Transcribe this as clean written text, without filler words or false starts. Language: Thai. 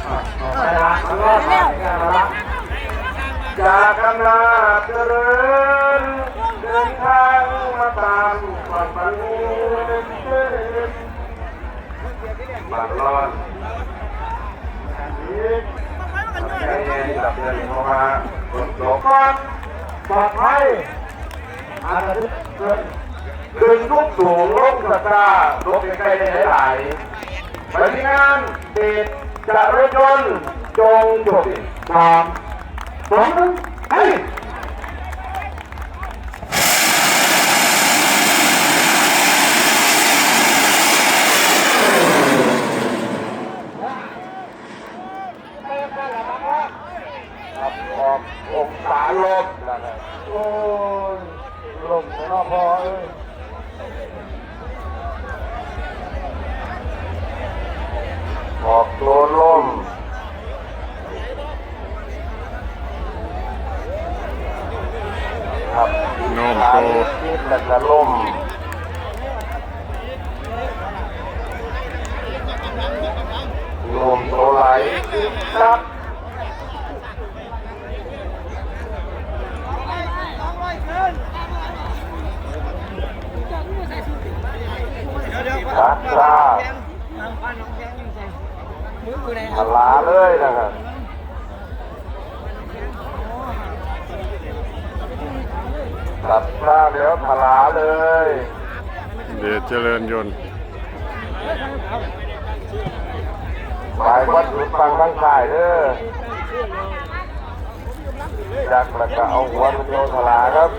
จากอำนาจเจริญเดินทางมาตามความฝันบางร้อนใจเย็นดับเดินเข้ามาฝนตกปลอดภัยอาทิตย์เกิดขึ้นทุกสูงลงสตาร์ลงใกล้ๆได้หลายปฏิงานติดจะรถยนต์จงหยุดความสองนึงเฮ้ยออกองศาลบนะครับโอ้ยลมนอกพอเอ้ยออกตัวลมครับโน้มตัวคิดแต่จะล่มลมตัวไหลครับขาดาทลาเลยนะครับตัดข้างเดี๋ยวทลาเลยเดชเจริญยนต์ฝ่ายวัดหยุดฟังบางสายเด้อจักแล้วก็เอาหัวมันโยนทลาครับ